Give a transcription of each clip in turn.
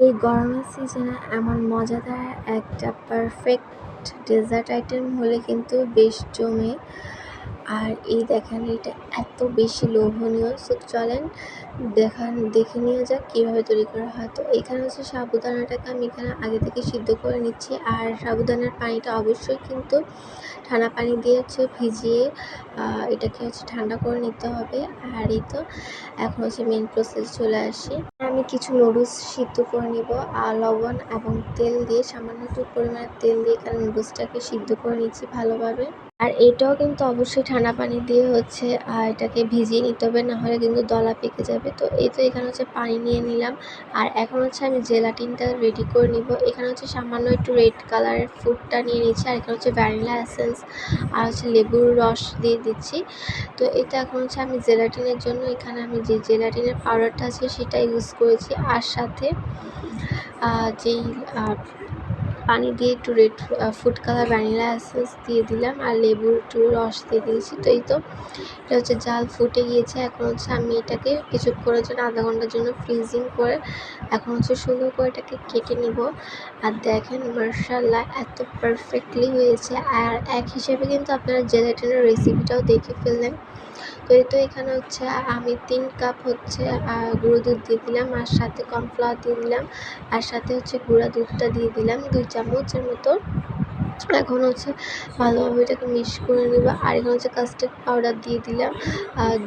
এই গরমের সিজনে এমন মজাদার একটা পারফেক্ট ডেজার্ট আইটেম হলে কিন্তু বেশ জমে। আর এই দেখেন এটা এত বেশি লোভনীয়। সো চলেন দেখে নেওয়া যাক কীভাবে তৈরি করা হয়। তো এখানে হচ্ছে সাবুদানাটাকে আমি এখানে আগে থেকে সিদ্ধ করে নিচ্ছি। আর সাবুদানার পানিটা অবশ্যই কিন্তু ঠান্ডা পানি দিয়ে হচ্ছে ভিজিয়ে এটাকে হচ্ছে ঠান্ডা করে নিতে হবে। আর এই তো এখন হচ্ছে মেন প্রসেস চলে আসি। আমি কিছু নুডলস সিদ্ধ করে নিব আর লবণ এবং তেল দিয়ে সামান্য একটু পরিমাণে তেল দিয়ে এখানে নুডলসটাকে সিদ্ধ করে নিচ্ছি ভালোভাবে। আর এটাও কিন্তু অবশ্যই ঠান্ডা পানি দিয়ে হচ্ছে এটাকে ভিজিয়ে নিতে হবে, নাহলে কিন্তু দলা পেকে যাবে। তো এই তো এখানে হচ্ছে পানি নিয়ে নিলাম। আর এখন হচ্ছে আমি জেলাটিনটা রেডি করে নিব। এখানে হচ্ছে সামান্য একটু রেড কালারের ফুডটা নিয়ে নিচ্ছি। আর এখানে হচ্ছে ভ্যানিলা এসেন্স আর হচ্ছে লেবুর রস দিয়ে দিচ্ছি। তো এটা এখন হচ্ছে আমি জেলাটিনের জন্য এখানে আমি যে জেলাটিনের পাউডারটা আছে সেটা ইউজ করেছি। আর সাথে যেই পানি দিয়ে একটু red food colour vanilla essence দিয়ে দিলাম আর লেবুর একটু রস দিয়ে দিয়েছি। তো এই তো এটা হচ্ছে জাল ফুটে গিয়েছে। এখন হচ্ছে আমি এটাকে কিছুক্ষণের জন্য আধা ঘন্টার জন্য ফ্রিজিং করে এখন হচ্ছে সুন্দর করে এটাকে কেটে নিব। আর দেখেন মাশাআল্লাহ এত পারফেক্টলি হয়েছে। আর এক হিসেবে কিন্তু আপনারা জেলাটিনের রেসিপিটাও দেখে ফেললেন। তো এই তো এখানে হচ্ছে আমি 3 কাপ হচ্ছে গুঁড়ো দুধ দিয়ে দিলাম, আর সাথে কর্নফ্লাওয়ার দিয়ে দিলাম, আর সাথে হচ্ছে গুঁড়া দুধটা দিয়ে দিলাম 2 চামচের মতো। এখন হচ্ছে ভালোভাবে এটাকে মিক্স করে নেব। আর এখানে হচ্ছে কাস্টার্ড পাউডার দিয়ে দিলাম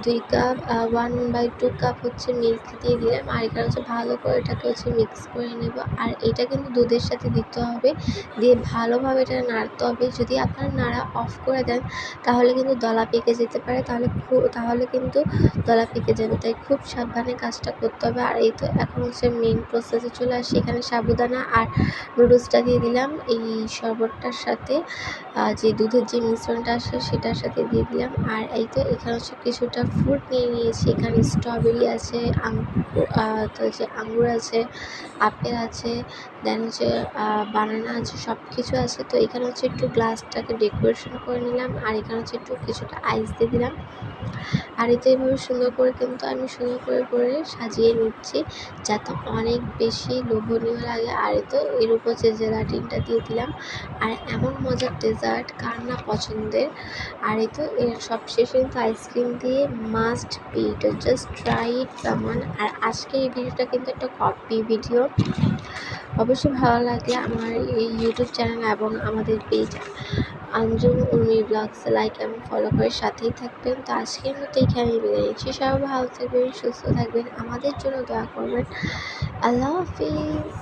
2 কাপ, 1/2 কাপ হচ্ছে মিল্ক দিয়ে দিলাম। আর এখানে হচ্ছে ভালো করে এটাকে হচ্ছে মিক্স করে নেব। আর এটা কিন্তু দুধের সাথে দিতে হবে, দিয়ে ভালোভাবে এটা নাড়তে হবে। যদি আপনারা নাড়া অফ করে দেন তাহলে কিন্তু দলা পেকে যেতে পারে, তাহলে কিন্তু দলা পেকে যাবে, তাই খুব সাবধানে কাজটা করতে হবে। আর এই তো এখন হচ্ছে মেইন প্রসেসে চলে আসি। এখানে সাবুদানা আর নুডলসটা দিয়ে দিলাম এই শরবতটার সাথে, যে দুধের যে মিশ্রণটা আসে সেটার সাথে দিয়ে দিলাম। আর এই তো এখানে হচ্ছে কিছুটা ফ্রুট নিয়ে নিয়েছি। এখানে স্ট্রবেরি আছে, তো হচ্ছে আঙ্গুর আছে, আপেল আছে, দেন হচ্ছে বানানা আছে, সব কিছু আছে। তো এখানে হচ্ছে একটু গ্লাসটাকে ডেকোরেশন করে নিলাম। আর এখানে হচ্ছে একটু কিছুটা আইস দিয়ে দিলাম। আর এতে এইভাবে সুন্দর করে সাজিয়ে নিচ্ছি যাতে অনেক বেশি লোভনীয় লাগে। আর তো এর উপর যে জেলাটিনটা দিয়ে দিলাম। আর এমন মজার ডেজার্ট কার না পছন্দের। আর এই তো এর সবশেষে কিন্তু আইসক্রিম দিয়ে মাস্ট বি, এটা জাস্ট ট্রাই ইট সামওয়ান। আর আজকে এই ভিডিওটা কিন্তু একটা কপি ভিডিও। অবশ্যই ভালো লাগলে আমার এই ইউটিউব চ্যানেল এবং আমাদের page Anjum Urmi blogs like এবং ফলো করে সাথেই থাকবেন। তো আজকের মতো এখানেই বিদায় নিচ্ছি। সবাই ভালো থাকবেন, সুস্থ থাকবেন, আমাদের জন্য দোয়া করবেন। আল্লাহ হাফিজ।